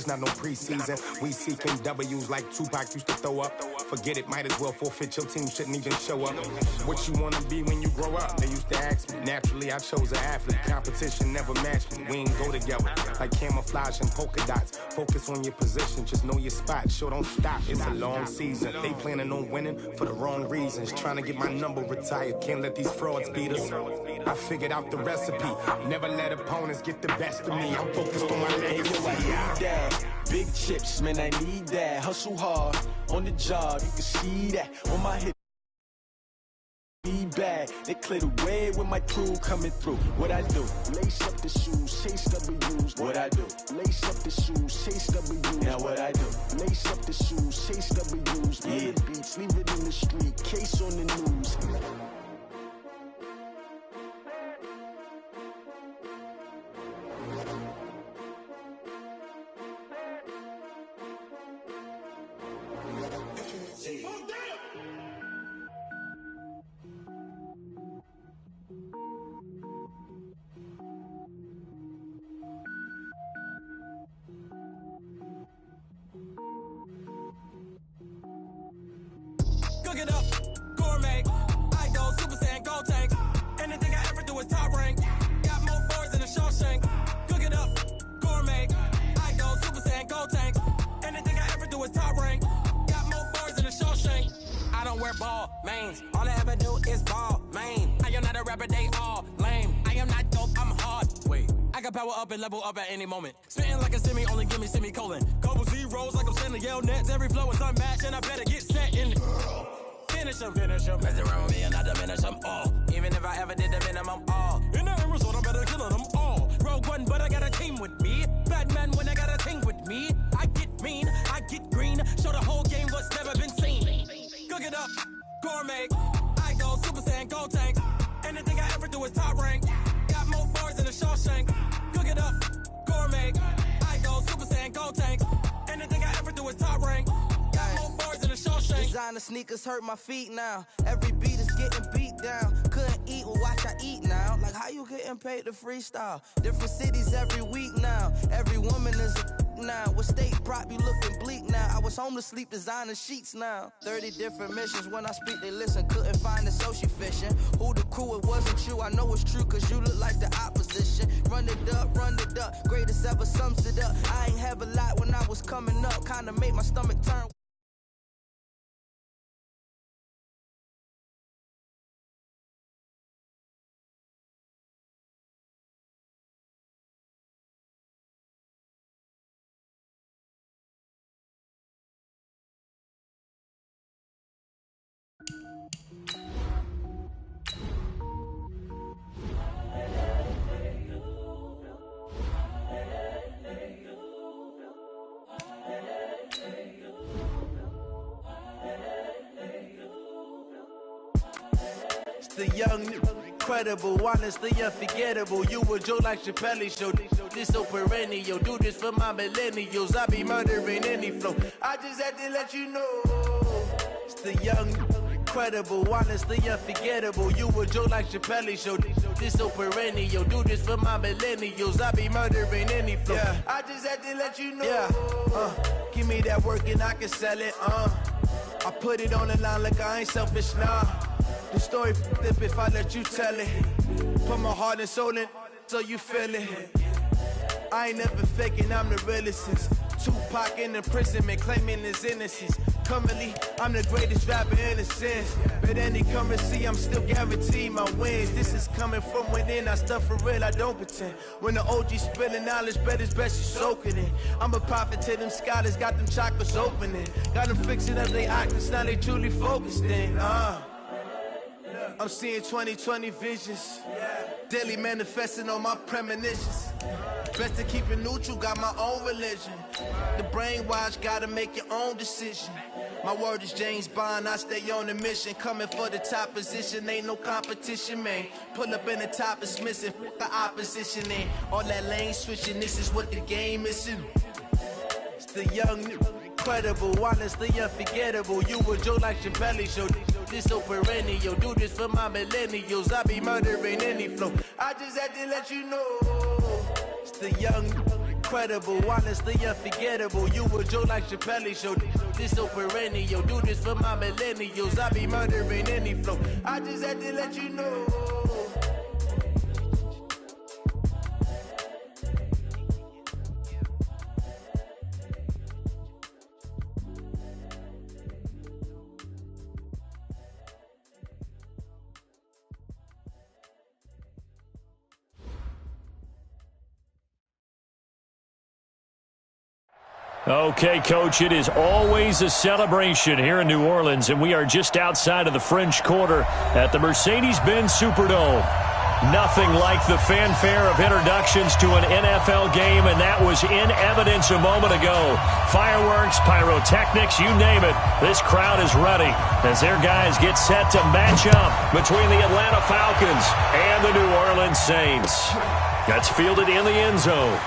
not no preseason. We seeking W's like Tupac used to throw up. Forget it, might as well forfeit, your team shouldn't even show up. What you wanna be when you grow up? They used to ask me. Naturally, I chose an athlete. Competition never matched me. We ain't go together like camouflage and polka dots. Focus on your position, just know your spot. Sure, don't stop, it's a long season. They planning on winning for the wrong reasons. Trying to get my number retired, can't let these frauds beat us. I figured out the recipe. Never let opponents get the best of me. I'm focused on my legacy. I need that. Big chips, man, I need that. Hustle hard on the job, you can see that on my hip. Be bad, they clear the way with my crew coming through. What I do? Lace up the shoes, chase W's. What I do? Lace up the shoes, chase W's. Now what I do? Lace up the shoes, chase W's. Yeah. The beats, leave it in the street, case on the news. Cook it up, gourmet. I go Super Saiyan, gold tank. Anything I ever do is top rank. Got more boards than a Shawshank. Cook it up, gourmet. I go Super Saiyan, gold tank. Anything I ever do is top rank. Got more boards than a Shawshank. I don't wear ball mains. All I ever do is ball main. I am not a rapper, they all lame. I am not dope, I'm hard. Wait, I can power up and level up at any moment. Spitting like a semi, only give me semicolon. Couple zeros like I'm sending yell nets. Every flow is unmatched and I better get set in the finish them. Mess around with me and I diminish them all. Even if I ever did the minimum all. In the end result, I'm better killing them all. Rogue One, but I got a team with me. Batman when I got a team with me. I get mean, I get green. Show the whole game what's never been seen. Cook it up, gourmet. I go Super Saiyan, gold tank. Anything I ever do is top rank. Got more bars than a Shawshank. Cook it up, gourmet. I go Super Saiyan, gold tank. Anything I ever do is top rank. Got more bars than a Shawshank. Designer sneakers hurt my feet now. Every beat is getting beat down. Couldn't eat, well watch I eat now. Like how you getting paid to freestyle? Different cities every week now. Every woman is a now. What state prop you looking bleak now? I was home to sleep designing sheets now. 30 different missions. When I speak they listen. Couldn't find it so she fishing. Who the crew? It wasn't you. I know it's true cause you look like the opposition. Run it up, greatest ever sums it up. I ain't have a lot when I was coming up. Kinda made my stomach turn. The young, incredible, honestly unforgettable. You were Joe like Chappelle show. This so perennial. Do this for my millennials. I be murdering any flow. I just had to let you know. It's the young, incredible, honestly unforgettable. You were Joe like Chappelle show. This so perennial. Do this for my millennials. I be murdering any flow. Yeah. I just had to let you know. Yeah. Give me that work and I can sell it. I put it on the line like I ain't selfish, nah. The story flip if I let you tell it. Put my heart and soul in so you feel it. I ain't never faking, I'm the realest since Tupac in imprisonment, claiming his innocence. Currently, I'm the greatest rapper in a sense. But any currency, I'm still guaranteed my wins. This is coming from within, I stuff for real, I don't pretend. When the OG spilling knowledge, bet it's best you soak it in. I'm a prophet to them scholars, got them chakras opening. Got them fixing up their octaves, now they truly focused in. I'm seeing 2020 visions. Daily manifesting on my premonitions. Best to keep it neutral, got my own religion. The brainwash, gotta make your own decision. My word is James Bond, I stay on the mission. Coming for the top position, ain't no competition, man. Pull up in the top is missing, the opposition ain't. All that lane switching, this is what the game is. It's the young, incredible, honestly unforgettable. You were Joe like Chappelle show. This so perennial. Do this for my millennials. I be murdering any flow. I just had to let you know. It's the young, incredible, honestly unforgettable. You a Joe like Chappelle show. This so perennial. Do this for my millennials. I be murdering any flow. I just had to let you know. Okay, Coach, it is always a celebration here in New Orleans, and we are just outside of the French Quarter at the Mercedes-Benz Superdome. Nothing like the fanfare of introductions to an NFL game, and that was in evidence a moment ago. Fireworks, pyrotechnics, you name it. This crowd is ready as their guys get set to match up between the Atlanta Falcons and the New Orleans Saints. That's fielded in the end zone.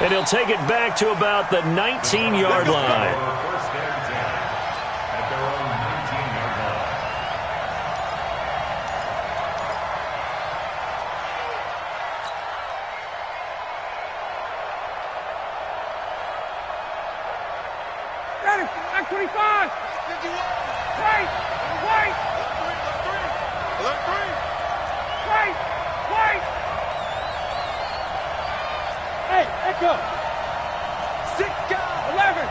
And he'll take it back to about the 19-yard line. Got it, back 25. 51. Wait. Hey, echo. 6 guys. 11.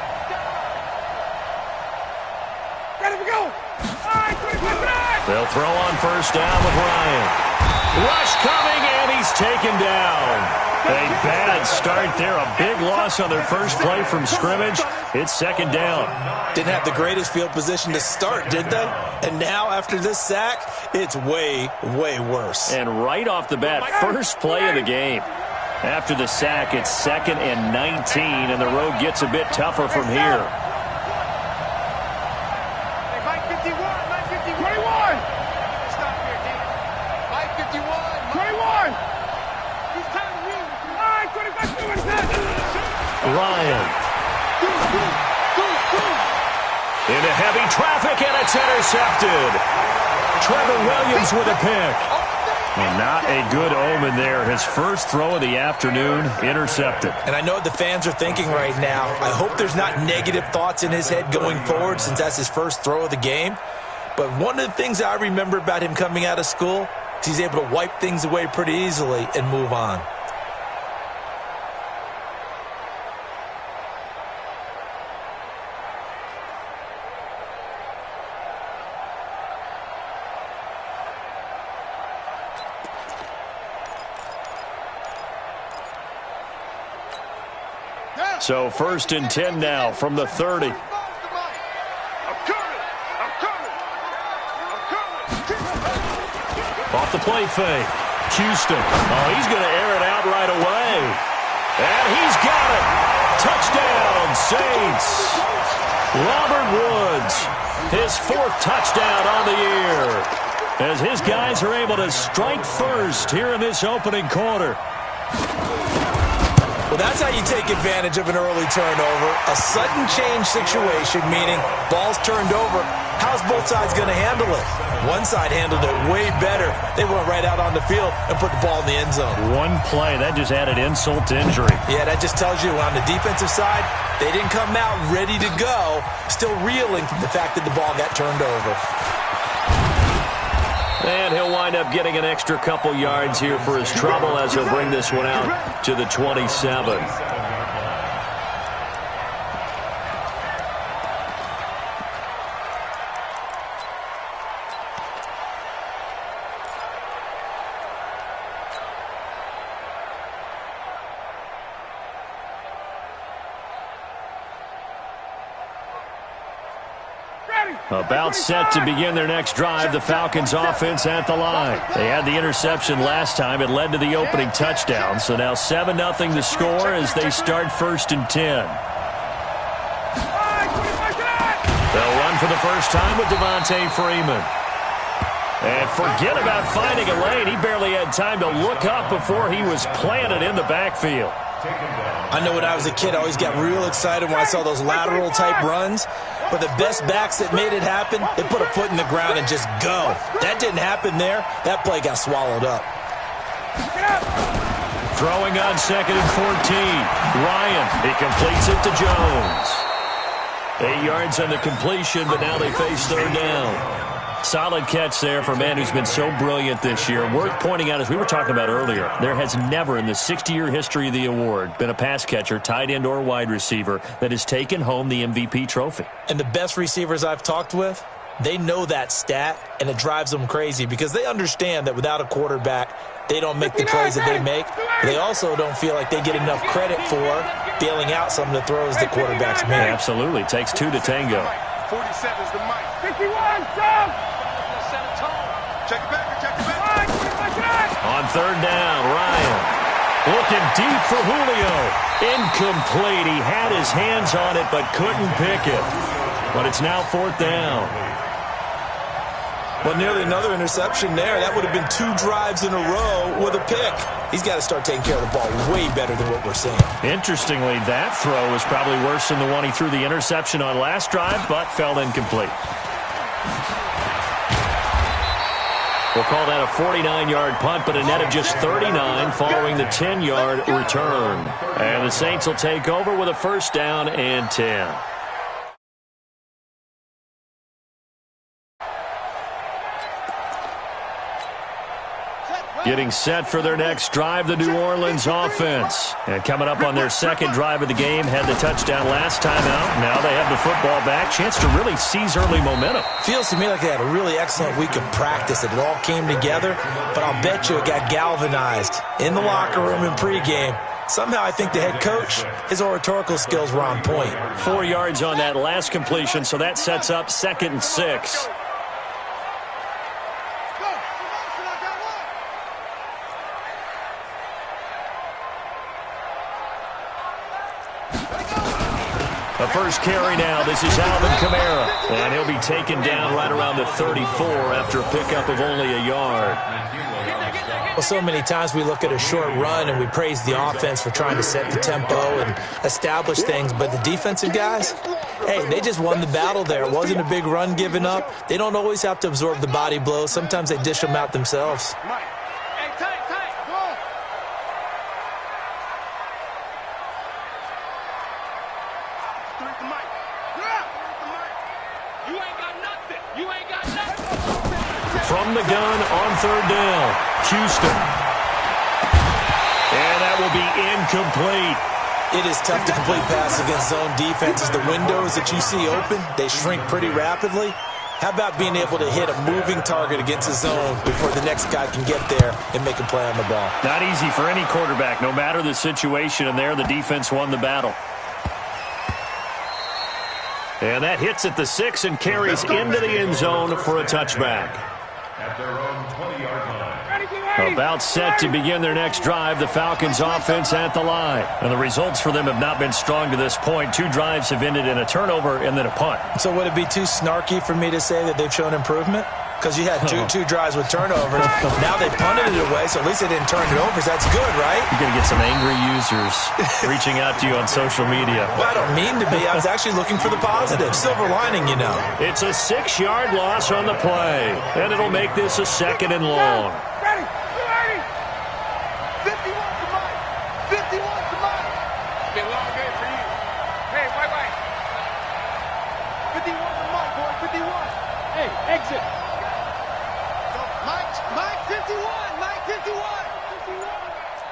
Ready to go. All right, 25. They'll throw on first down with Ryan. Rush coming, and he's taken down. A bad start there. A big loss on their first play from scrimmage. It's second down. Didn't have the greatest field position to start, did they? And now, after this sack, it's way, way worse. And right off the bat, first play of the game. After the sack, it's 2nd and 19, and the road gets a bit tougher from here. Hey, Mike 51, Mike 51. 21. Stop here, Dean. Mike 51. 21. He's time to move. All right, 25. Ryan. Into heavy traffic, and it's intercepted. Trevor Williams with a pick. And not a good omen there. His first throw of the afternoon, intercepted. And I know what the fans are thinking right now. I hope there's not negative thoughts in his head going forward since that's his first throw of the game. But one of the things I remember about him coming out of school is he's able to wipe things away pretty easily and move on. So 1st and 10 now from the 30. Off the play fake. Houston. Oh, he's going to air it out right away. And he's got it. Touchdown, Saints. Robert Woods, his 4th touchdown on the year, as his guys are able to strike first here in this opening quarter. Well, that's how you take advantage of an early turnover. A sudden change situation, meaning ball's turned over. How's both sides going to handle it? One side handled it way better. They went right out on the field and put the ball in the end zone. One play, that just added insult to injury. Yeah, that just tells you on the defensive side, they didn't come out ready to go, still reeling from the fact that the ball got turned over. And he'll wind up getting an extra couple yards here for his trouble as he'll bring this one out to the 27. About set to begin their next drive, the Falcons offense at the line. They had the interception last time. It led to the opening touchdown. So now 7-0 to score as they start 1st and 10. They'll run for the first time with Devontae Freeman. And forget about finding a lane. He barely had time to look up before he was planted in the backfield. I know when I was a kid, I always got real excited when I saw those lateral type runs. But the best backs that made it happen, they put a foot in the ground and just go. That didn't happen there. That play got swallowed up. Throwing on 2nd and 14. Ryan, he completes it to Jones. 8 yards on the completion, but now they face 3rd down. Solid catch there for a man who's been so brilliant this year. Worth pointing out, as we were talking about earlier, there has never in the 60-year history of the award been a pass catcher, tight end, or wide receiver that has taken home the MVP trophy. And the best receivers I've talked with, they know that stat, and it drives them crazy because they understand that without a quarterback, they don't make the plays that they make. They also don't feel like they get enough credit for bailing out some of the throws the quarterbacks make. Absolutely. It takes 2 to tango. 47 is the mic. 51, jump! Set a tone. Check it back, check it back. On 3rd down, Ryan looking deep for Julio. Incomplete. He had his hands on it but couldn't pick it. But it's now 4th down. Well, nearly another interception there. That would have been 2 drives in a row with a pick. He's got to start taking care of the ball way better than what we're seeing. Interestingly, that throw was probably worse than the one he threw the interception on last drive, but fell incomplete. We'll call that a 49-yard punt, but a net of just 39 following the 10-yard return. And the Saints will take over with a 1st down and 10. Getting set for their next drive, the New Orleans offense. And coming up on their 2nd drive of the game, had the touchdown last time out. Now they have the football back. Chance to really seize early momentum. Feels to me like they had a really excellent week of practice. It all came together, but I'll bet you it got galvanized in the locker room in pregame. Somehow I think the head coach, his oratorical skills were on point. 4 yards on that last completion, so that sets up 2nd and 6. The first carry now. This is Alvin Kamara. And he'll be taken down right around the 34 after a pickup of only a yard. Well, so many times we look at a short run and we praise the offense for trying to set the tempo and establish things. But the defensive guys, hey, they just won the battle there. It wasn't a big run given up. They don't always have to absorb the body blows. Sometimes they dish them out themselves. From the gun on 3rd down, Houston. And that will be incomplete. It is tough to complete passes against zone defenses. The windows that you see open, they shrink pretty rapidly. How about being able to hit a moving target against a zone before the next guy can get there and make a play on the ball? Not easy for any quarterback, no matter the situation. And there, the defense won the battle. And that hits at the 6 and carries into the end zone for a touchback. At their own 20-yard line. About set to begin their next drive, the Falcons offense at the line. And the results for them have not been strong to this point. 2 drives have ended in a turnover and then a punt. So would it be too snarky for me to say that they've shown improvement? Because you had two drives with turnovers. Now they punted it away, so at least they didn't turn it over. So that's good, right? You're going to get some angry users reaching out to you on social media. Well, I don't mean to be. I was actually looking for the positive. Silver lining, you know. It's a 6-yard loss on the play, and it'll make this a 2nd and long. Ready. 51 to Mike. 51 to Mike. Been a long day for you. Hey, wait. 51 to Mike, boy. 51. Hey, exit. Mike 51. Mike 51.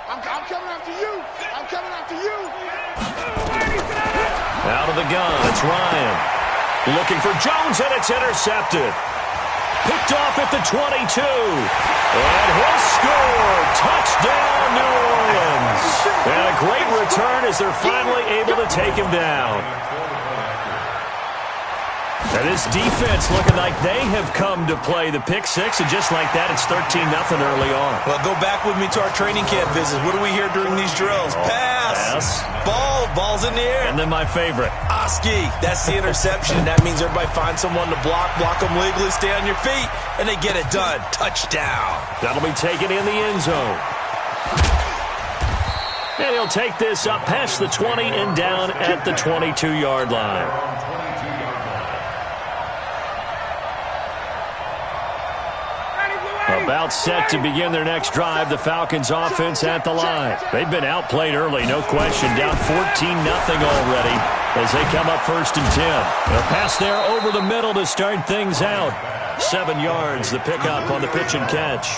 I'm coming after you. I'm coming after you. Out of the gun, it's Ryan. Looking for Jones, and it's intercepted. Picked off at the 22. And he'll score. Touchdown, New Orleans. And a great return as they're finally able to take him down. And this defense looking like they have come to play the pick 6, and just like that, it's 13-0 early on. Well, go back with me to our training camp visits. What do we hear during these drills? Pass. Ball's in the air. And then my favorite. Oski. That's the interception. That means everybody finds someone to block them legally, stay on your feet, and they get it done. Touchdown. That'll be taken in the end zone. And he'll take this up past the 20 and down at the 22-yard line. About set to begin their next drive, the Falcons offense at the line. They've been outplayed early, no question. Down 14-0 already as they come up 1st and 10. They'll pass there over the middle to start things out. 7 yards, the pickup on the pitch and catch.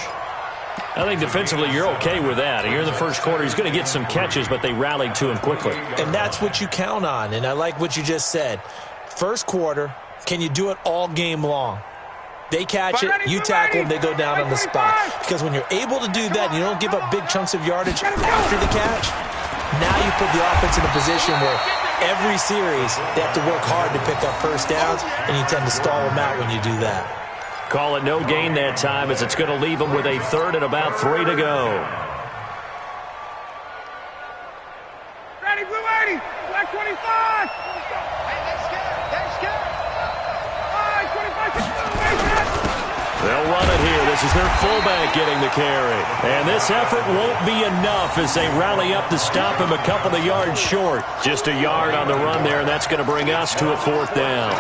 I think defensively you're okay with that. Here in the first quarter, he's going to get some catches, but they rallied to him quickly. And that's what you count on, and I like what you just said. First quarter, can you do it all game long? They catch it, you tackle them, they go down on the spot. Because when you're able to do that and you don't give up big chunks of yardage after the catch, now you put the offense in a position where every series they have to work hard to pick up first downs, and you tend to stall them out when you do that. Call it no gain that time as it's going to leave them with a 3rd and about 3 to go. Ready, blue 80, black 25. Hey, that's good. That's good. All right, 25. They'll run it here. This is their fullback getting the carry. And this effort won't be enough as they rally up to stop him a couple of yards short. Just a yard on the run there, and that's going to bring us to a 4th down.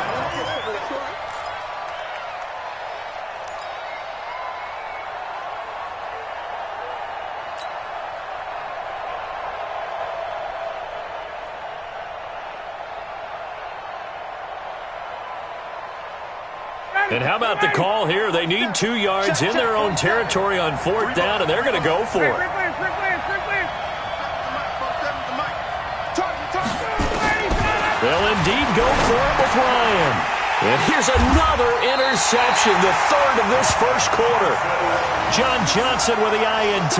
And how about the call here? They need 2 yards in their own territory on 4th down, and they're going to go for it. They'll indeed go for it with Ryan. And here's another interception, the 3rd of this first quarter. John Johnson with the INT.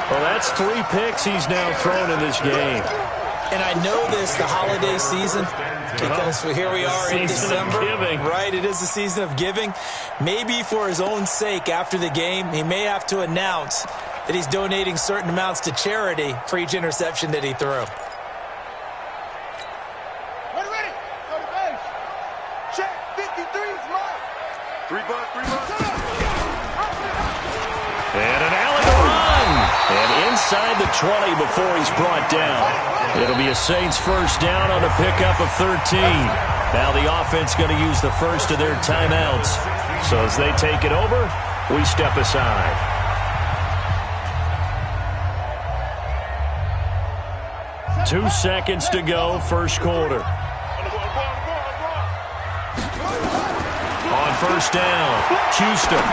Well, that's 3 picks he's now thrown in this game. And I know this, the holiday season, because here we are in December. Right, it is the season of giving. Maybe for his own sake, after the game, he may have to announce that he's donating certain amounts to charity for each interception that he threw. Ready. Go to base. Check. 53 is mine. 3 bucks. And an alley to run. And inside the 20 before he's brought down. It'll be a Saints first down on a pickup of 13. Now the offense going to use the first of their timeouts. So as they take it over, we step aside. Two seconds to go, first quarter. On first down, Houston.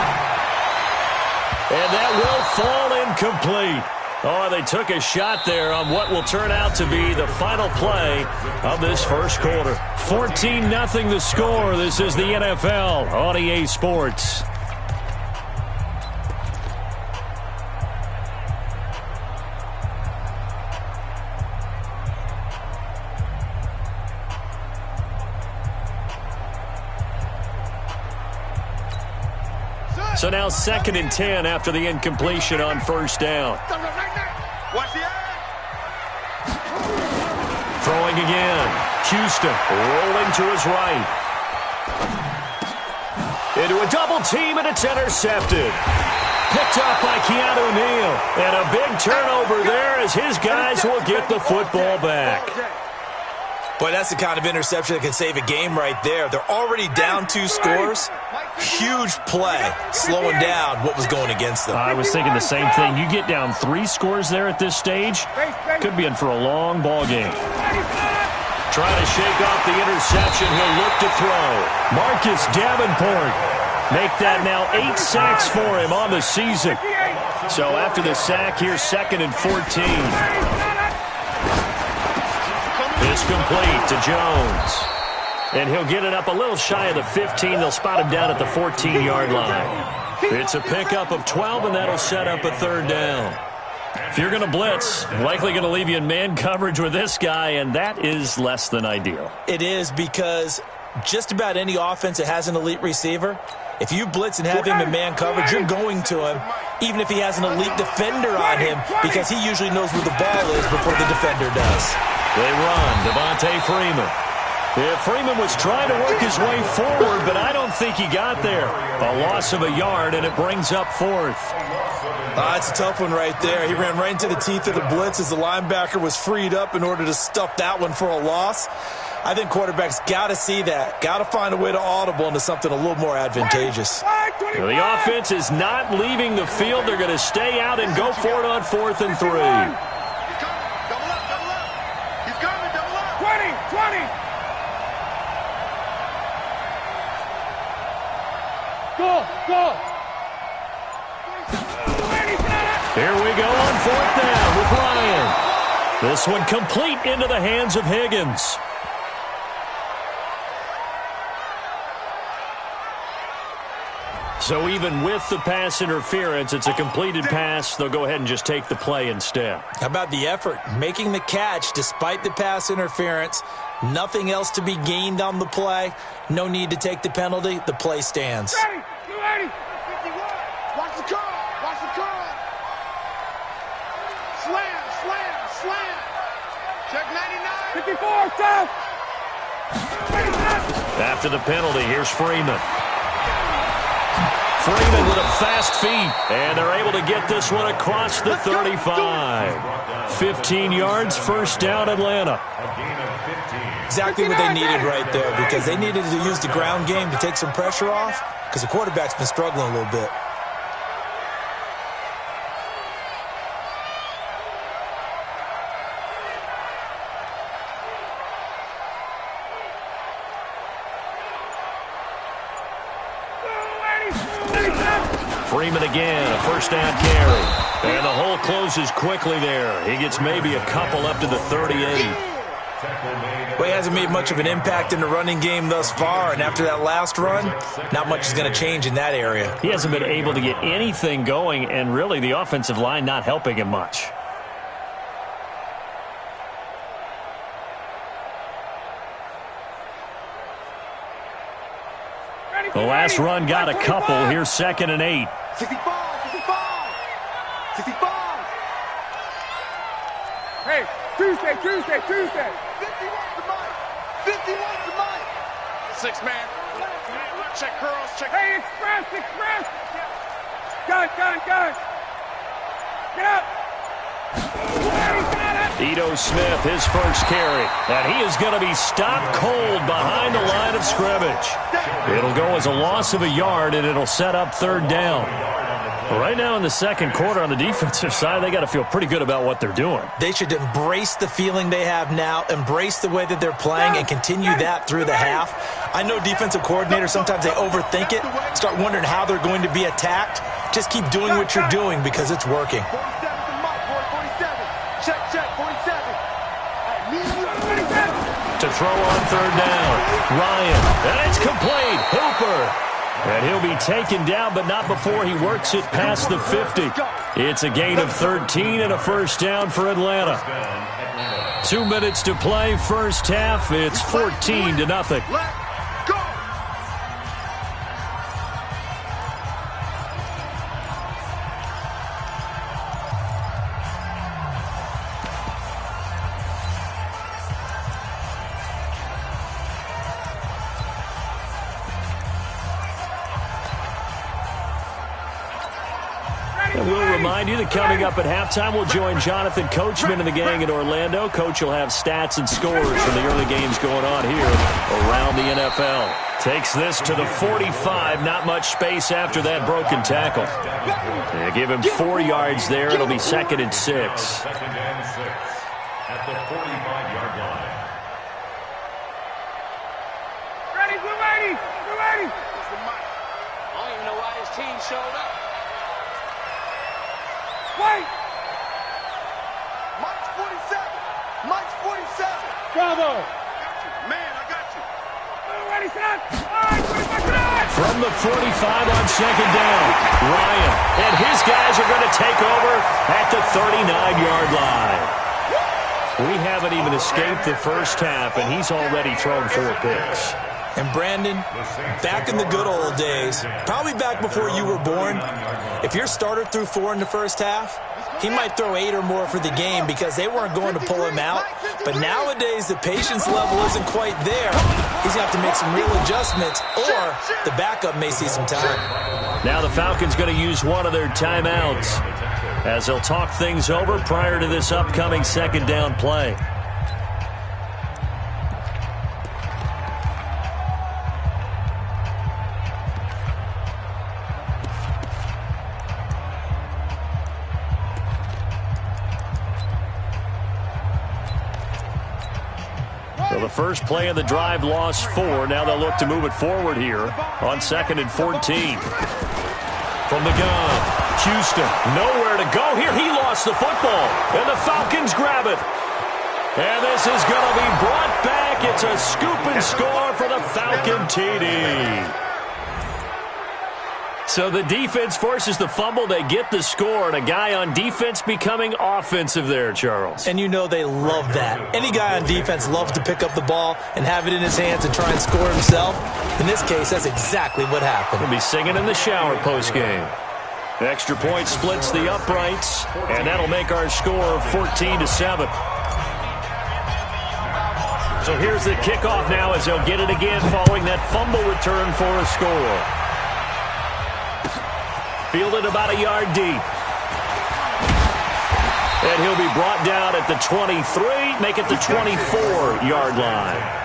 And that will fall incomplete. Oh, they took a shot there on what will turn out to be the final play of this first quarter. 14-0 the score. This is the NFL on EA Sports. So now 2nd and 10 after the incompletion on first down. Throwing again. Houston rolling to his right. Into a double team, and it's intercepted. Picked up by Keanu Neal. And a big turnover there as his guys will get the football back. Boy, that's the kind of interception that can save a game right there. They're already down 2 scores. Huge play, slowing down what was going against them. I was thinking the same thing. You get down 3 scores there at this stage, could be in for a long ball game. Trying to shake off the interception. He'll look to throw. Marcus Davenport. Make that now 8 sacks for him on the season. So after the sack, here's 2nd and 14. It's complete to Jones. And he'll get it up a little shy of the 15. They'll spot him down at the 14-yard line. It's a pickup of 12, and that'll set up a 3rd down. If you're going to blitz, likely going to leave you in man coverage with this guy, and that is less than ideal. It is, because just about any offense that has an elite receiver, if you blitz and have him in man coverage, you're going to him, even if he has an elite defender on him, because he usually knows where the ball is before the defender does. They run. Devontae Freeman. Yeah, Freeman was trying to work his way forward, but I don't think he got there. A loss of a yard, and it brings up 4th. It's a tough one right there. He ran right into the teeth of the blitz as the linebacker was freed up in order to stuff that one for a loss. I think quarterbacks got to see that. Got to find a way to audible into something a little more advantageous. The offense is not leaving the field. They're going to stay out and go for it on 4th and 3. Double up, double up. He's coming, double up. 20. Go. Here we go on 4th down with Ryan. This one complete into the hands of Higgins. So even with the pass interference, it's a completed pass. They'll go ahead and just take the play instead. How about the effort? Making the catch despite the pass interference. Nothing else to be gained on the play. No need to take the penalty. The play stands. 280. 51. Watch the curl. Slam. Check 99. 54, tough. After the penalty, here's Freeman. Freeman with a fast feet, and they're able to get this one across the 35. 15 yards, first down, Atlanta. Exactly what they needed right there, because they needed to use the ground game to take some pressure off, because the quarterback's been struggling a little bit. Freeman again, a first down carry. And the hole closes quickly there. He gets maybe a couple up to the 38. Well, he hasn't made much of an impact in the running game thus far, and after that last run, not much is going to change in that area. He hasn't been able to get anything going, and really the offensive line not helping him much. The last run got a couple. Here's 2nd and 8. 65. Hey, Tuesday. 51 to Mike. 51 to Mike. 6-man. Check curls. Check. Hey, express. Gun. Get up. Ito Smith, his first carry. And he is going to be stopped cold behind the line of scrimmage. It'll go as a loss of a yard, and it'll set up 3rd down. Right now in the second quarter on the defensive side, they got to feel pretty good about what they're doing. They should embrace the feeling they have now, embrace the way that they're playing, and continue that through the half. I know defensive coordinators, sometimes they overthink it, start wondering how they're going to be attacked. Just keep doing what you're doing because it's working. 47 to Mike, 47. Check, 47. To throw on 3rd down, Ryan, and it's complete. Hooper. And he'll be taken down, but not before he works it past the 50. It's a gain of 13 and a first down for Atlanta. 2 minutes to play, first half. It's 14-0. And we'll remind you that coming up at halftime, we'll join Jonathan Coachman and the gang in Orlando. Coach will have stats and scores from the early games going on here around the NFL. Takes this to the 45. Not much space after that broken tackle. They give him 4 yards there. It'll be 2nd and 6. At the 45-yard line. Ready, we're ready. This is Mike. I don't even know why his team showed up. Wait! Mike's 47. Bravo! Man, I got you. Ready, set. All right, 25, from the 45 on 2nd down, Ryan and his guys are going to take over at the 39-yard line. We haven't even escaped the first half, and he's already thrown 4 picks. And Brandon, back in the good old days, probably back before you were born, if your starter threw 4 in the first half, he might throw 8 or more for the game because they weren't going to pull him out. But nowadays, the patience level isn't quite there. He's going to have to make some real adjustments, or the backup may see some time. Now the Falcons going to use one of their timeouts as they'll talk things over prior to this upcoming 2nd down play. So the first play of the drive lost 4. Now they'll look to move it forward here on 2nd and 14. From the gun, Houston, nowhere to go here. He lost the football, and the Falcons grab it. And this is going to be brought back. It's a scoop and score for the Falcon TD. So the defense forces the fumble. They get the score, and a guy on defense becoming offensive there, Charles. And you know they love that. Any guy on defense loves to pick up the ball and have it in his hands and try and score himself. In this case, that's exactly what happened. He'll be singing in the shower postgame. Extra point splits the uprights, and that'll make our score 14-7. So here's the kickoff now as they'll get it again following that fumble return for a score. Fielded about a yard deep. And he'll be brought down at the 23, make it the 24-yard line.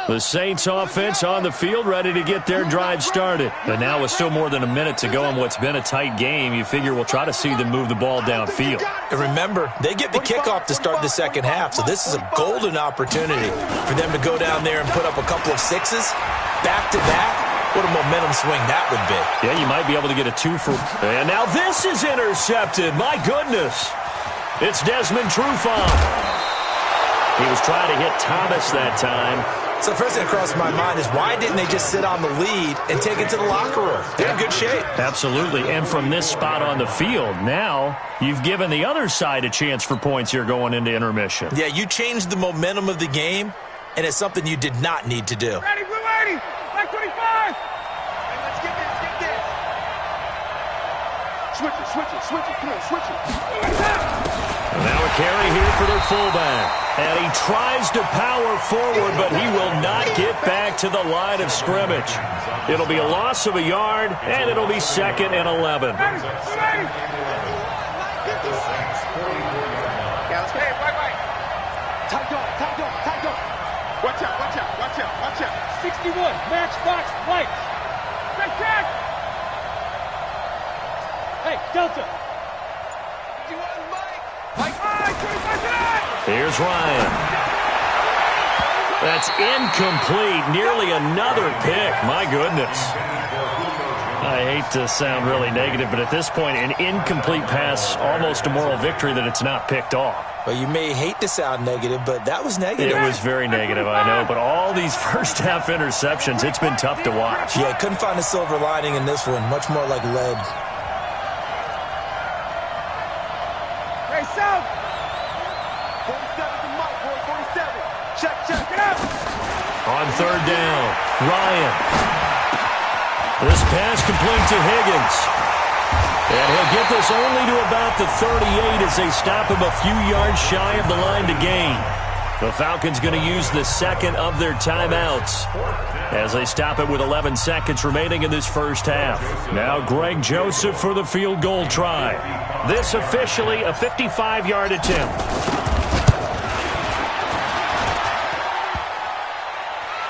The Saints offense on the field, ready to get their drive started. But now with still more than a minute to go in what's been a tight game, you figure we'll try to see them move the ball downfield. And remember, they get the kickoff to start the second half, so this is a golden opportunity for them to go down there and put up a couple of sixes back-to-back. What a momentum swing that would be. Yeah, you might be able to get a 2 for... And now this is intercepted. My goodness. It's Desmond Trufant. He was trying to hit Thomas that time. So the first thing that crossed my mind is why didn't they just sit on the lead and take it to the locker room? They're in good shape. Absolutely. And from this spot on the field, now you've given the other side a chance for points here going into intermission. Yeah, you changed the momentum of the game, and it's something you did not need to do. Ready, blue 80, like 25. Hey, let's get this. Switch it, come on, switch it. Now a carry here for their fullback. And he tries to power forward, but he will not get back to the line of scrimmage. It'll be a loss of a yard, and it'll be 2nd and 11. Hey, bye. Tight dog. Watch out. 61, matchbox, light. Check. Hey, Delta. Here's Ryan. That's incomplete. Nearly another pick. My goodness. I hate to sound really negative, but at this point, an incomplete pass, almost a moral victory that it's not picked off. Well, you may hate to sound negative, but that was negative. It was very negative, I know. But all these first-half interceptions, it's been tough to watch. Yeah, couldn't find a silver lining in this one. Much more like lead. Hey, South. 47 to Mike, boy, 47. Check, get up. On 3rd down, Ryan. This pass complete to Higgins. And he'll get this only to about the 38 as they stop him a few yards shy of the line to gain. The Falcons going to use the second of their timeouts as they stop it with 11 seconds remaining in this first half. Now Greg Joseph for the field goal try. This officially a 55-yard attempt.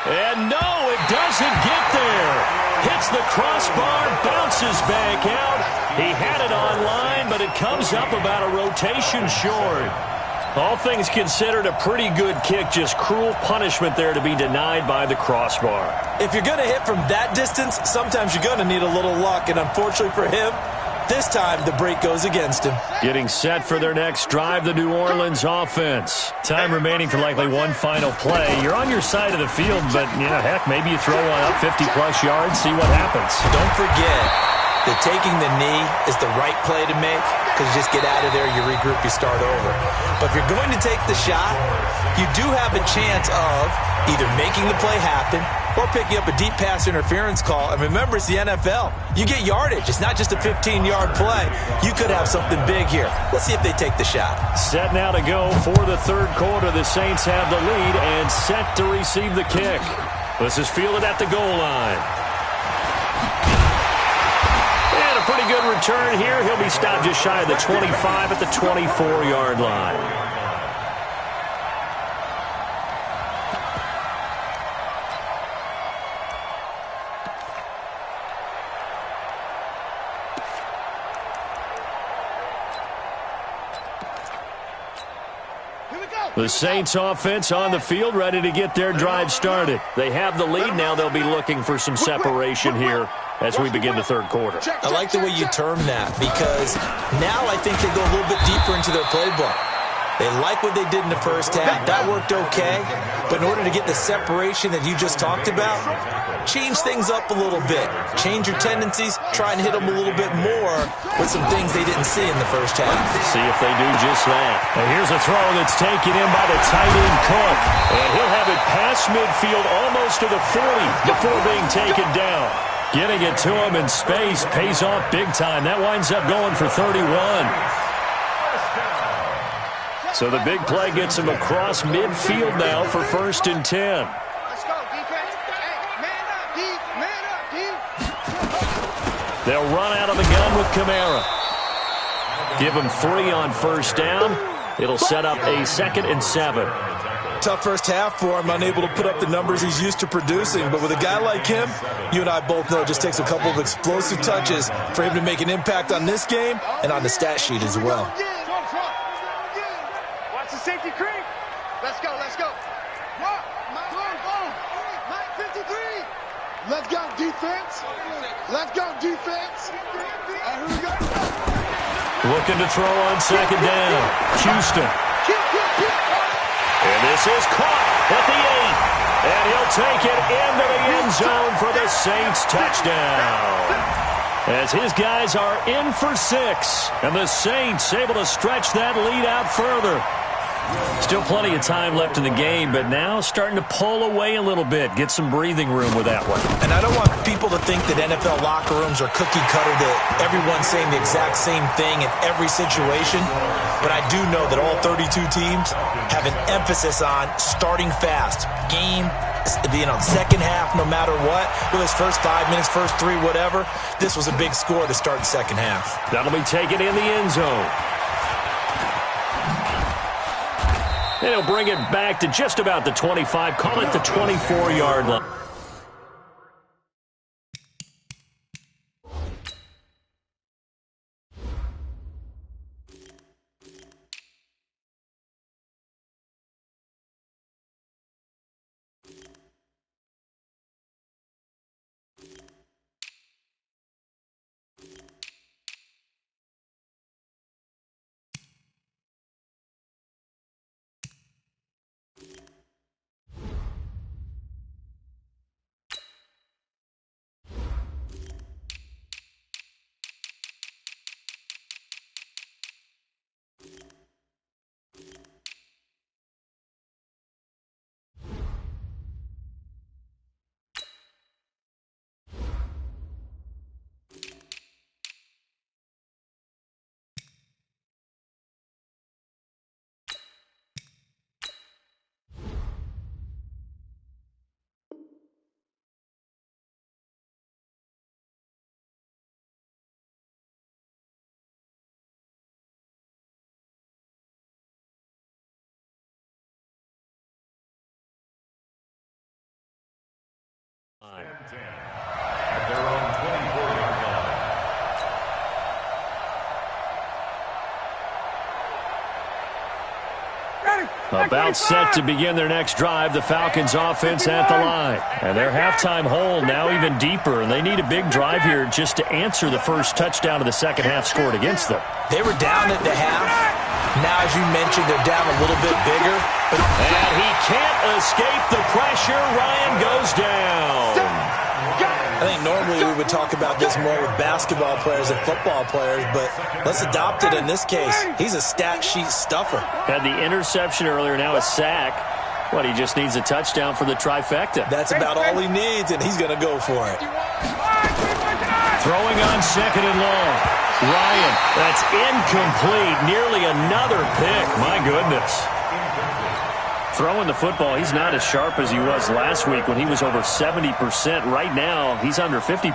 And no, it doesn't get there. Hits the crossbar, bounces back out. He had it on line, but it comes up about a rotation short. All things considered, a pretty good kick, just cruel punishment there to be denied by the crossbar. If you're going to hit from that distance, sometimes you're going to need a little luck, and unfortunately for him, this time the break goes against him. Getting set for their next drive, the New Orleans offense. Time remaining for likely one final play. You're on your side of the field, but, heck, maybe you throw one up 50-plus yards, see what happens. Don't forget that taking the knee is the right play to make, because you just get out of there, you regroup, you start over. But if you're going to take the shot, you do have a chance of either making the play happen or picking up a deep pass interference call. And remember, it's the NFL. You get yardage. It's not just a 15-yard play. You could have something big here. Let's see if they take the shot. Set now to go for the third quarter. The Saints have the lead and set to receive the kick. This is fielded at the goal line. And a pretty good return here. He'll be stopped just shy of the 25 at the 24-yard line. The Saints offense on the field, ready to get their drive started. They have the lead. Now they'll be looking for some separation here as we begin the third quarter. I like the way you term that, because now I think they go a little bit deeper into their playbook. They like what they did in the first half. That worked okay. But in order to get the separation that you just talked about, change things up a little bit. Change your tendencies. Try and hit them a little bit more with some things they didn't see in the first half. See if they do just that. And here's a throw that's taken in by the tight end Cook. And he'll have it past midfield almost to the 40 before being taken down. Getting it to him in space pays off big time. That winds up going for 31. So the big play gets him across midfield now for 1st and 10. Let's go, defense. Hey, man up, D. Man up, D. They'll run out of the gun with Kamara. Give him 3 on 1st down. It'll set up a 2nd and 7. Tough first half for him, unable to put up the numbers he's used to producing. But with a guy like him, you and I both know it just takes a couple of explosive touches for him to make an impact on this game and on the stat sheet as well. Watch the safety creep. Let's go, let's go. Mike 53. Let's go, defense. Let's go, defense. And here we go. Looking to throw on 2nd down. Houston. And this is caught at the 8. And he'll take it into the end zone for the Saints touchdown. As his guys are in for 6. And the Saints able to stretch that lead out further. Still plenty of time left in the game, but now starting to pull away a little bit. Get some breathing room with that one. And I don't want people to think that NFL locker rooms are cookie cutter, that everyone's saying the exact same thing in every situation. But I do know that all 32 teams have an emphasis on starting fast. Game, second half, no matter what. Whether it's first 5 minutes, first 3, whatever. This was a big score to start the second half. That'll be taken in the end zone. And he'll bring it back to just about the 25. Call it the 24-yard line. At their own 24-yard line. About set to begin their next drive, the Falcons offense at the line. And their halftime hole now even deeper, and they need a big drive here just to answer the first touchdown of the second half scored against them. They were down at the half. Now, as you mentioned, they're down a little bit bigger. And he can't escape the pressure. Ryan goes down. I think normally we would talk about this more with basketball players and football players, but let's adopt it in this case. He's a stat sheet stuffer. Had the interception earlier, now a sack. What, he just needs a touchdown for the trifecta. That's about all he needs, and he's going to go for it. Throwing on second and long. Ryan, that's incomplete. Nearly another pick. My goodness. Throwing the football, he's not as sharp as he was last week when he was over 70%. Right now, he's under 50%.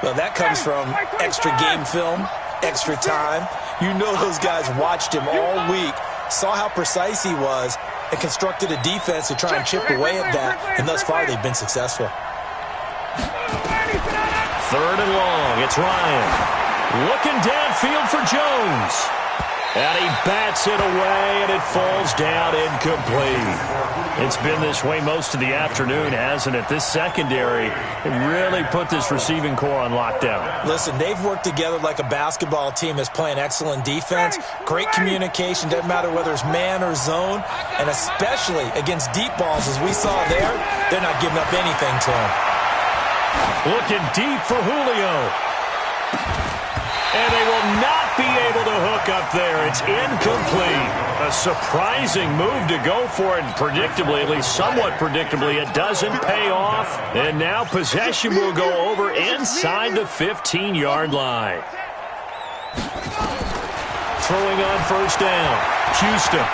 Well, that comes from extra game film, extra time. You know those guys watched him all week, saw how precise he was, and constructed a defense to try and chip away at that, and thus far they've been successful. Third and long, it's Ryan. Looking downfield for Jones. And he bats it away, and it falls down incomplete. It's been this way most of the afternoon, hasn't it? This secondary really put this receiving core on lockdown. Listen, they've worked together like a basketball team that's playing excellent defense, great communication, doesn't matter whether it's man or zone, and especially against deep balls, as we saw there, they're not giving up anything to him. Looking deep for Julio. And they will not be able to hook up there. It's incomplete. A surprising move to go for it. Predictably, at least somewhat predictably, it doesn't pay off. And now possession will go over inside the 15-yard line. Throwing on first down. Houston.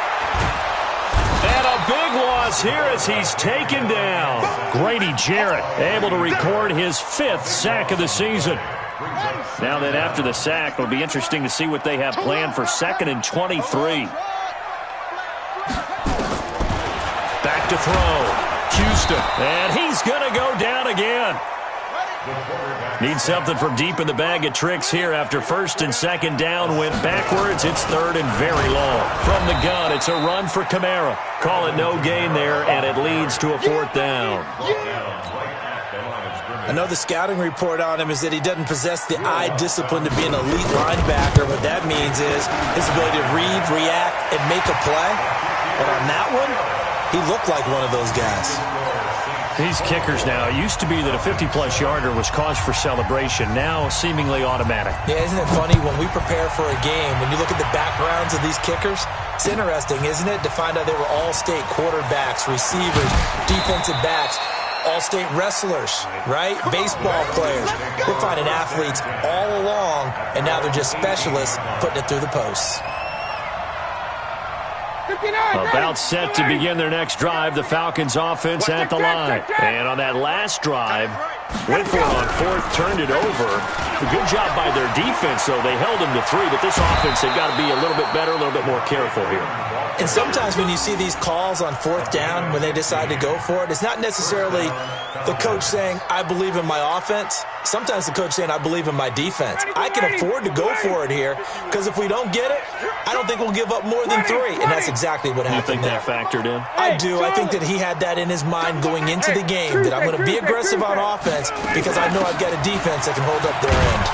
And a big loss here as he's taken down. Grady Jarrett able to record his 5th sack of the season. Now then, after the sack, it'll be interesting to see what they have planned for 2nd and 23. Back to throw. Houston. And he's going to go down again. Needs something from deep in the bag of tricks here after 1st and 2nd down went backwards. It's 3rd and very long. From the gun, it's a run for Kamara. Call it no gain there, and it leads to a 4th down. I know the scouting report on him is that he doesn't possess the eye discipline to be an elite linebacker. What that means is his ability to read, react, and make a play. But on that one, he looked like one of those guys. These kickers now, it used to be that a 50-plus yarder was cause for celebration. Now, seemingly automatic. Yeah, isn't it funny when we prepare for a game, when you look at the backgrounds of these kickers, it's interesting, isn't it, to find out they were all-state quarterbacks, receivers, defensive backs, all-state wrestlers, right? Baseball players. We're finding athletes all along, and now they're just specialists putting it through the posts. About set to begin their next drive, the Falcons offense at the line. And on that last drive, went for it on 4th, turned it over. A good job by their defense, though. They held them to 3, but this offense, they've got to be a little bit better, a little bit more careful here. And sometimes when you see these calls on 4th down, when they decide to go for it, it's not necessarily the coach saying, I believe in my offense. Sometimes the coach saying, I believe in my defense. I can afford to go for it here, because if we don't get it, I don't think we'll give up more than 3. And that's exactly what happened there. You think that factored in? I do. I think that he had that in his mind going into the game, that I'm going to be aggressive on offense because I know I've got a defense that can hold up their end.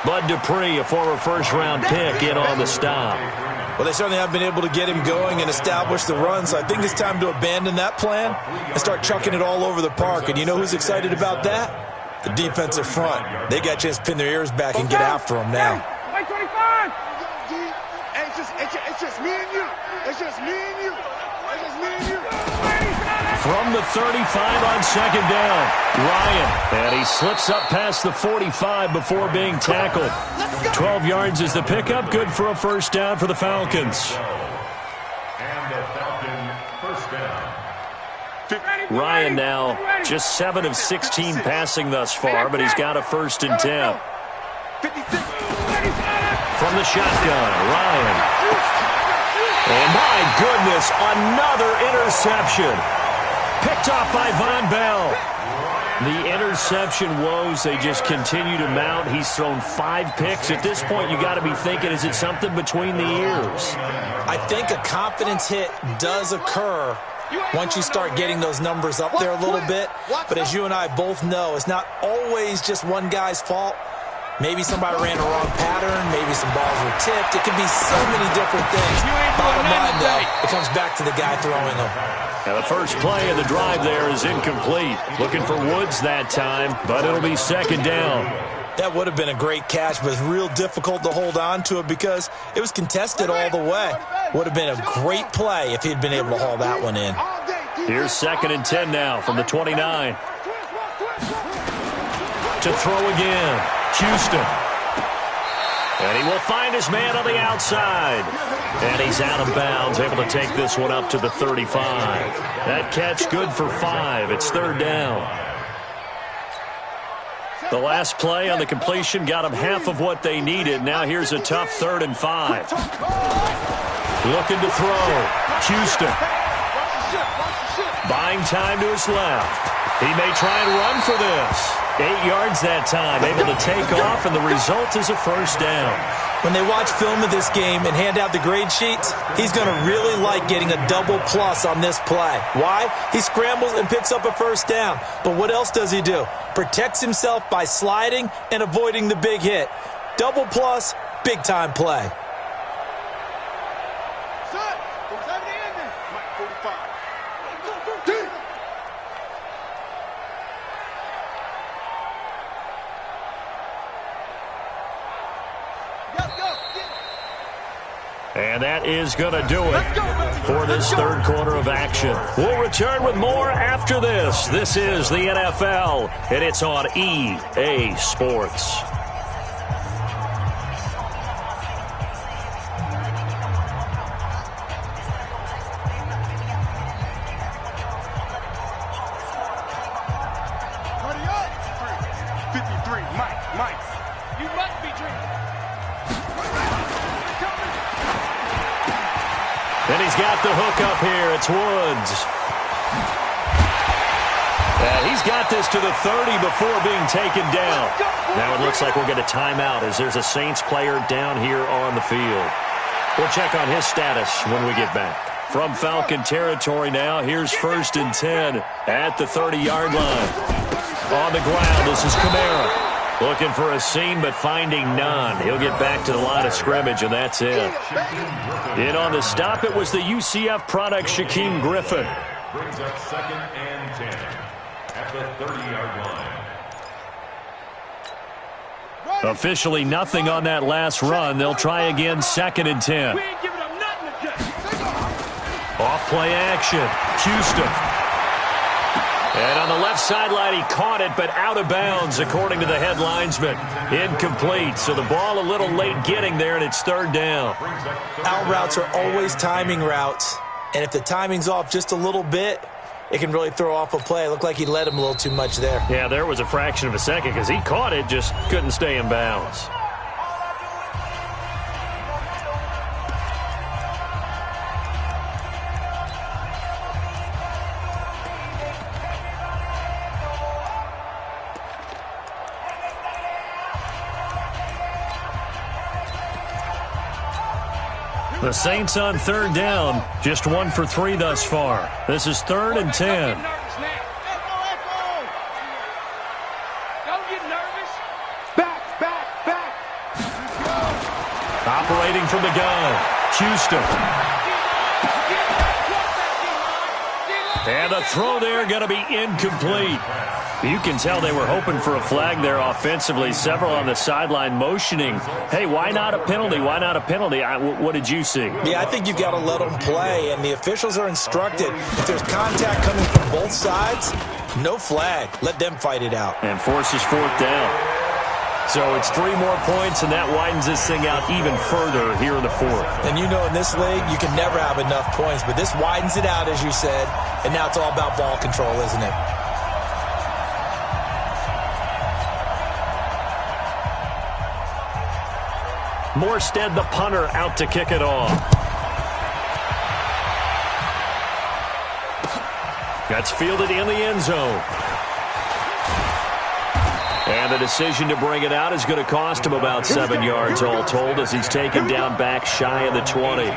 Bud Dupree, a former first-round pick, in on the stop. Well, they certainly have been able to get him going and establish the run, so I think it's time to abandon that plan and start chucking it all over the park. And you know who's excited about that? The defensive front. They got a chance to pin their ears back and get after him now. It's just me and you. It's just me and you. It's just me and you. From the 35 on 2nd down, Ryan. And he slips up past the 45 before being tackled. 12 yards is the pickup. Good for a 1st down for the Falcons. And the Falcon 1st down. Ryan now just 7 of 16 passing thus far, but he's got a 1st and 10. From the shotgun, Ryan. And my goodness, another interception. Picked off by Von Bell. The interception woes, they just continue to mount. He's thrown 5 picks. At this point, you got to be thinking, is it something between the ears? I think a confidence hit does occur once you start getting those numbers up there a little bit. But as you and I both know, it's not always just one guy's fault. Maybe somebody ran a wrong pattern. Maybe some balls were tipped. It could be so many different things. Bottom line, though, it comes back to the guy throwing them. Now the first play of the drive there is incomplete. Looking for Woods that time, but it'll be second down. That would have been a great catch, but it's real difficult to hold on to it because it was contested all the way. Would have been a great play if he'd been able to haul that one in. Here's 2nd and 10 now from the 29. To throw again, Houston. And he will find his man on the outside. And he's out of bounds, able to take this one up to the 35. That catch good for 5. It's 3rd down. The last play on the completion got them half of what they needed. Now here's a tough 3rd and 5. Looking to throw. Houston. Buying time to his left. He may try and run for this. 8 yards that time, able to take off, and the result is a first down. When they watch film of this game and hand out the grade sheets, he's going to really like getting a double plus on this play. Why? He scrambles and picks up a first down. But what else does he do? Protects himself by sliding and avoiding the big hit. Double plus, big-time play. And that is going to do it for this 3rd quarter of action. We'll return with more after this. This is the NFL, and it's on EA Sports. And he's got the hook up here. It's Woods. And he's got this to the 30 before being taken down. Now it looks like we'll get a timeout as there's a Saints player down here on the field. We'll check on his status when we get back. From Falcon territory now, here's 1st and 10 at the 30-yard line. On the ground, this is Kamara. Looking for a seam, but finding none. He'll get back to the line of scrimmage, and that's it. In on the stop, it was the UCF product, Shaquem Griffin. Brings up 2nd and 10 at the 30-yard line. Officially nothing on that last run. They'll try again, 2nd and 10. Off play action, Houston. And on the left sideline, he caught it, but out of bounds, according to the head linesman. Incomplete, so the ball a little late getting there, and it's 3rd down. Out routes are always timing routes, and if the timing's off just a little bit, it can really throw off a play. It looked like he led him a little too much there. Yeah, there was a fraction of a second because he caught it, just couldn't stay in bounds. The Saints on 3rd down, just 1 for 3 thus far. This is 3rd and 10. Operating from the gun, Houston. And the throw there going to be incomplete. You can tell they were hoping for a flag there offensively. Several on the sideline motioning, hey, why not a penalty? Why not a penalty? What did you see? Yeah, I think you've got to let them play, and the officials are instructed. If there's contact coming from both sides, no flag. Let them fight it out. And forces 4th down. So it's 3 more points, and that widens this thing out even further here in the 4th. And you know in this league, you can never have enough points, but this widens it out, as you said, and now it's all about ball control, isn't it? Morstead, the punter, out to kick it off. That's fielded in the end zone. And the decision to bring it out is going to cost him about 7 yards all told as he's taken down back shy of the 20.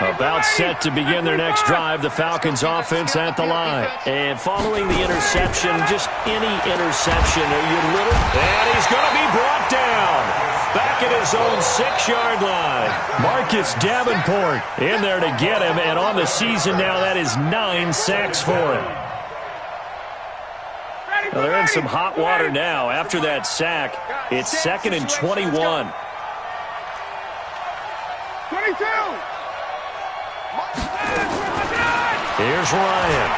About set to begin their next drive, the Falcons offense at the line. And following the interception, just any interception, are you little? And he's going to be brought down. back at his own 6-yard line. Marcus Davenport in there to get him, and on the season now, that is 9 sacks for him. Well, they're in some hot water now. After that sack, it's 2nd and 21. 22. Here's Ryan.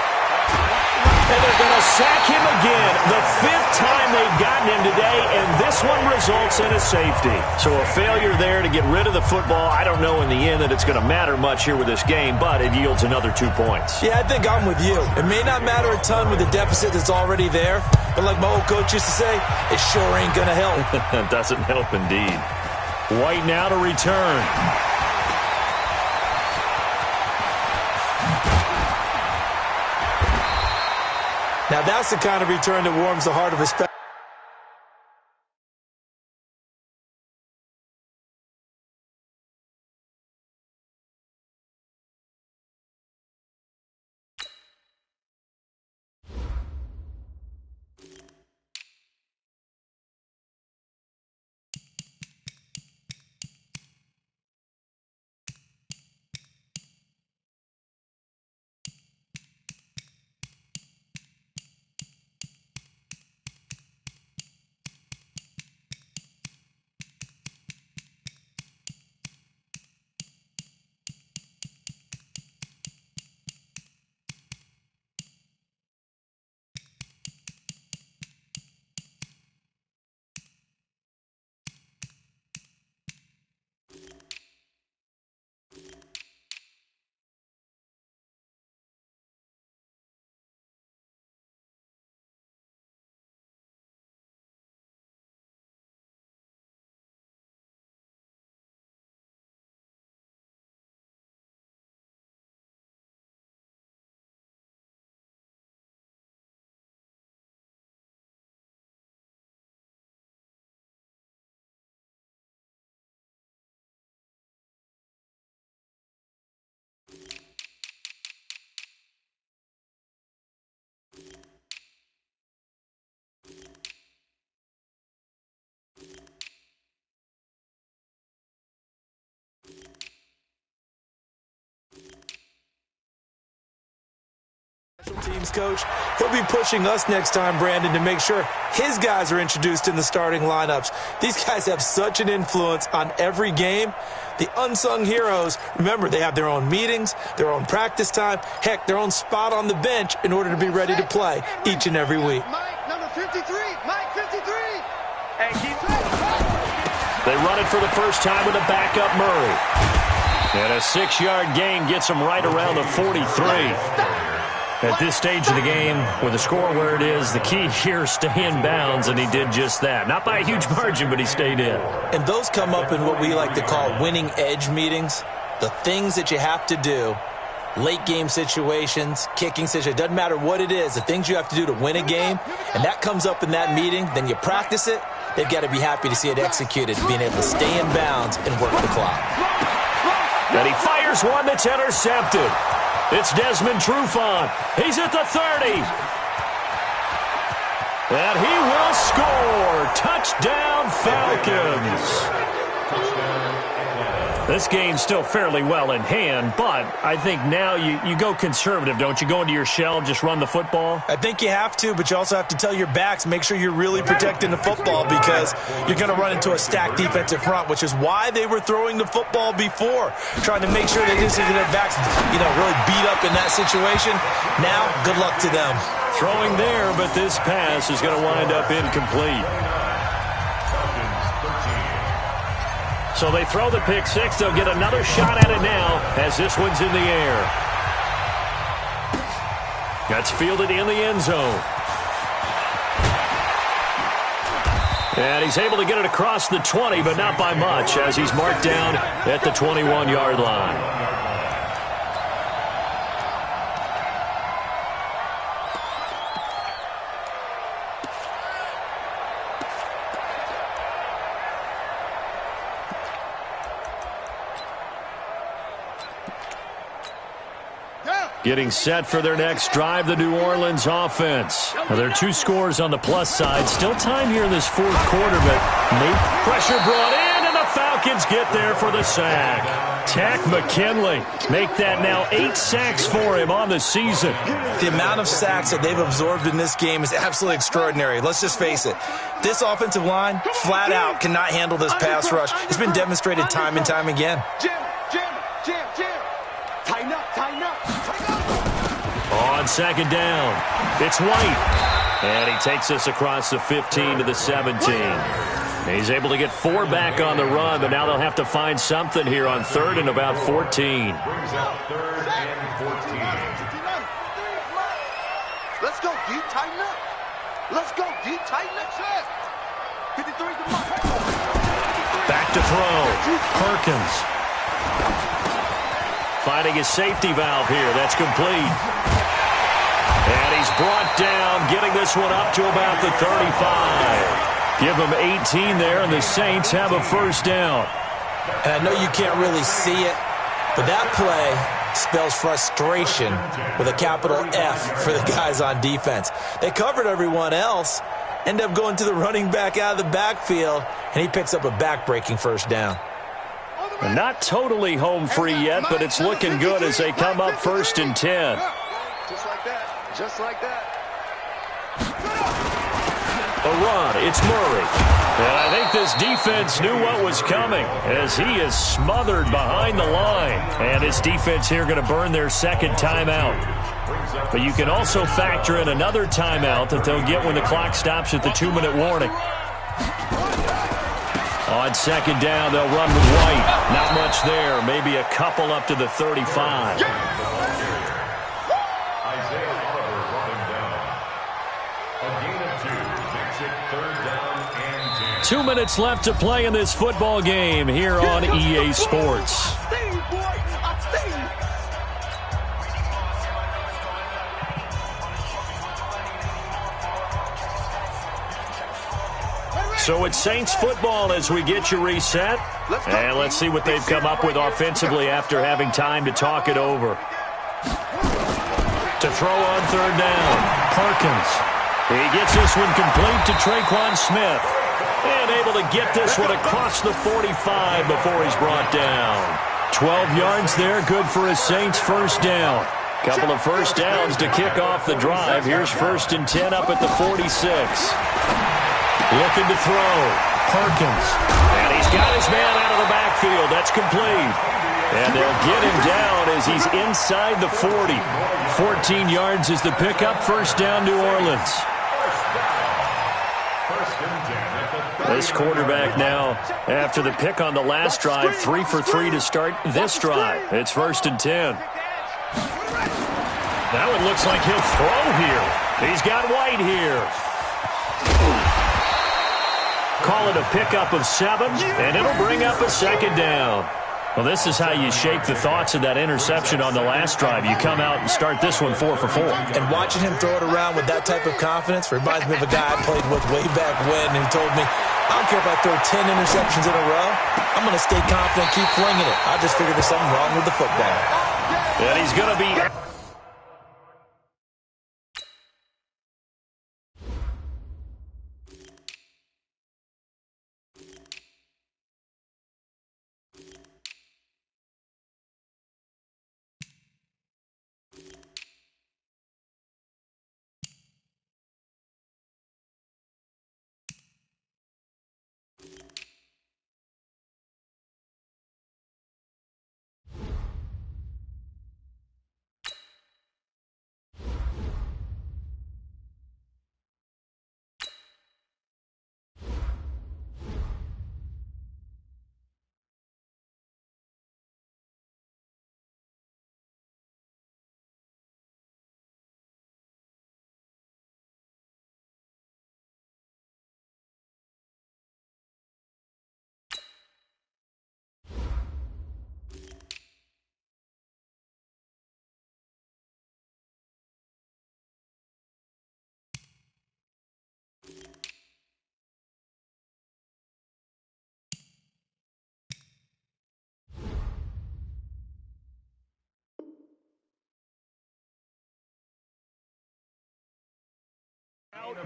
And they're going to sack him again. The 5th time they've gotten him today, and this one results in a safety. So a failure there to get rid of the football. I don't know in the end that it's going to matter much here with this game, but it yields another 2 points. Yeah, I think I'm with you. It may not matter a ton with the deficit that's already there, but like my old coach used to say, it sure ain't going to help. It doesn't help indeed. White now to return. Now that's the kind of return that warms the heart of a special. Teams coach, he'll be pushing us next time, Brandon, to make sure his guys are introduced in the starting lineups. These guys have such an influence on every game. The unsung heroes, remember, they have their own meetings, their own practice time, heck, their own spot on the bench in order to be ready to play each and every week. Mike, number 53. Mike, 53. Hey, They run it for the first time with a backup Murray. And a 6-yard gain gets them right around the 43. At this stage of the game, with the score where it is, the key here is stay in bounds, and he did just that. Not by a huge margin, but he stayed in. And those come up in what we like to call winning edge meetings. The things that you have to do, late game situations, kicking situations, doesn't matter what it is, the things you have to do to win a game, and that comes up in that meeting, then you practice it, they've got to be happy to see it executed, being able to stay in bounds and work the clock. And he fires one that's intercepted. It's Desmond Trufant. He's at the 30. And he will score. Touchdown, Falcons. This game's still fairly well in hand, but I think now you go conservative, don't you? Go into your shell, just run the football? I think you have to, but you also have to tell your backs, make sure you're really protecting the football because you're going to run into a stacked defensive front, which is why they were throwing the football before, trying to make sure they didn't get their backs, really beat up in that situation. Now, good luck to them. Throwing there, but this pass is going to wind up incomplete. So they throw the pick six. They'll get another shot at it now as this one's in the air. That's fielded in the end zone. And he's able to get it across the 20, but not by much as he's marked down at the 21-yard line. Getting set for their next drive, the New Orleans offense. Now, there are 2 scores on the plus side. Still time here in this fourth quarter, but pressure brought in. Falcons get there for the sack. Tack McKinley. Make that now 8 sacks for him on the season. The amount of sacks that they've absorbed in this game is absolutely extraordinary. Let's just face it. This offensive line, flat out, cannot handle this pass rush. It's been demonstrated time and time again. Jim. Tighten up. On second down, it's White. And he takes us across the 15 to the 17. He's able to get 4 back on the run, but now they'll have to find something here on 3rd and about 14. Brings up 3rd and 14. Let's go, D. Tighten up. Let's go, D. Tighten up. 53's the mark. Back to throw. Perkins. Finding his safety valve here. That's complete. And he's brought down, getting this one up to about the 35. Give them 18 there, and the Saints have a first down. And I know you can't really see it, but that play spells frustration with a capital F for the guys on defense. They covered everyone else, end up going to the running back out of the backfield, and he picks up a back-breaking first down. Not totally home free yet, but it's looking good as they come up 1st and 10. Just like that. A run, it's Murray. And I think this defense knew what was coming as he is smothered behind the line. And this defense here going to burn their second timeout. But you can also factor in another timeout that they'll get when the clock stops at the 2-minute warning. On second down, they'll run with White. Not much there, maybe a couple up to the 35. 2 minutes left to play in this football game here on EA Sports. So it's Saints football as we get you reset. And let's see what they've come up with offensively after having time to talk it over. To throw on 3rd down, Perkins. He gets this one complete to Traquan Smith. And able to get this one across the 45 before he's brought down. 12 yards there, good for a Saints first down. Couple of first downs to kick off the drive. Here's 1st and 10 up at the 46. Looking to throw. Perkins. And he's got his man out of the backfield. That's complete. And they'll get him down as he's inside the 40. 14 yards is the pickup. First down, New Orleans. This quarterback now, after the pick on the last drive, 3 for 3 to start this drive. It's 1st and 10. Now it looks like he'll throw here. He's got White here. Call it a pickup of 7, and it'll bring up a second down. Well, this is how you shake the thoughts of that interception on the last drive. You come out and start this one 4 for 4. And watching him throw it around with that type of confidence reminds me of a guy I played with way back when who told me, I don't care if I throw 10 interceptions in a row. I'm going to stay confident, keep flinging it. I just figured there's something wrong with the football. And he's going to be...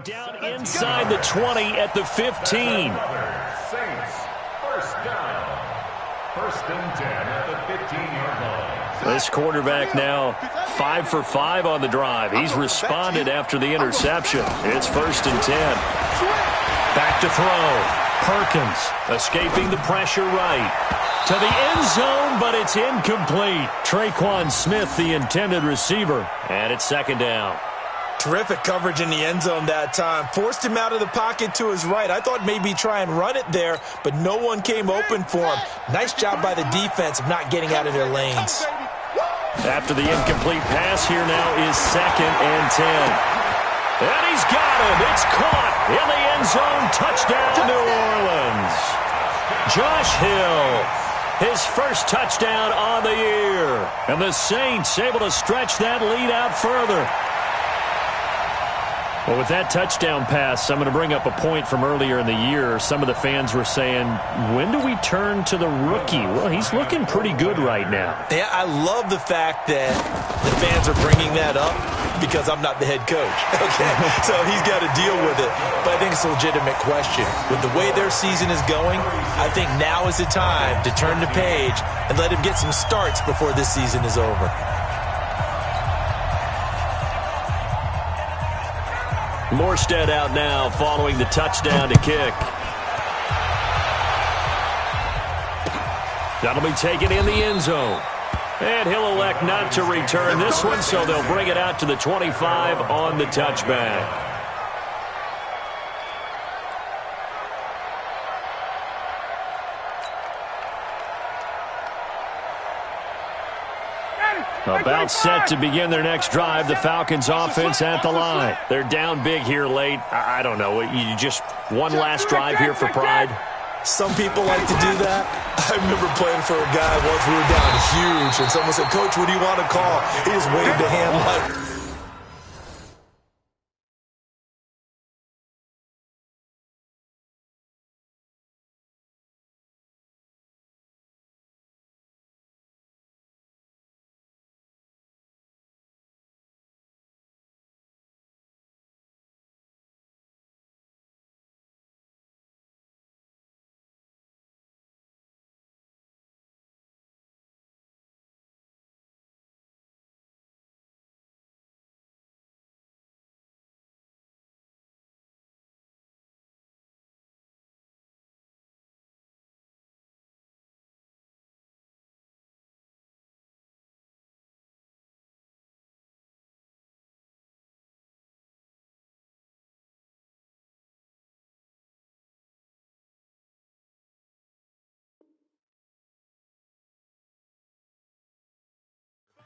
Down inside the 20 at the 15. Saints, first down. First and 10 at the 15-yard line. This quarterback now 5 for 5 on the drive. He's responded after the interception. It's first and 10. Back to throw. Perkins escaping the pressure right to the end zone, but it's incomplete. Traquan Smith, the intended receiver, and it's second down. Terrific coverage in the end zone that time. Forced him out of the pocket to his right. I thought maybe try and run it there, but no one came open for him. Nice job by the defense of not getting out of their lanes. After the incomplete pass, here now is second and 10. And he's got him. It's caught in the end zone. Touchdown, New Orleans. Josh Hill, his first touchdown on the year. And the Saints able to stretch that lead out further. Well, with that touchdown pass, I'm going to bring up a point from earlier in the year. Some of the fans were saying, when do we turn to the rookie? Well, he's looking pretty good right now. Yeah, I love the fact that the fans are bringing that up because I'm not the head coach. Okay, so he's got to deal with it. But I think it's a legitimate question. With the way their season is going, I think now is the time to turn the page and let him get some starts before this season is over. Morstead out now following the touchdown to kick. That'll be taken in the end zone. And he'll elect not to return this one, so they'll bring it out to the 25 on the touchback. About set to begin their next drive. The Falcons offense at the line. They're down big here late. I don't know. You just one last drive here for pride? Some people like to do that. I remember playing for a guy once. We were down huge, and someone said, "Coach, what do you want to call?" He just waved a hand like...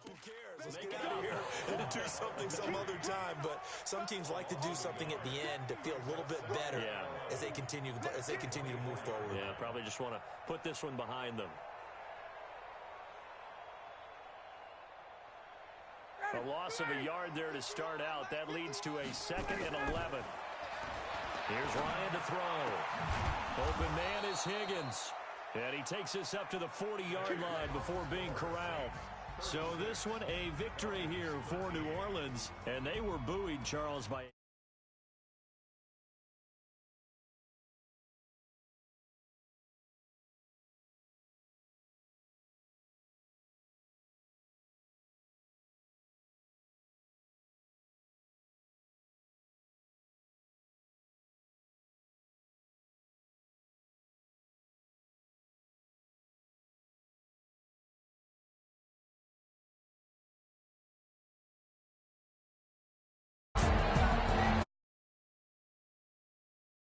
Who cares? Let's get out of here and do something some other time. But some teams like to do something at the end to feel a little bit better as they continue to move forward. Yeah, probably just want to put this one behind them. A loss of a yard there to start out. That leads to a 2nd and 11. Here's Ryan to throw. Open man is Higgins. And he takes us up to the 40-yard line before being corralled. So this one a victory here for New Orleans. And they were buoyed, Charles, by...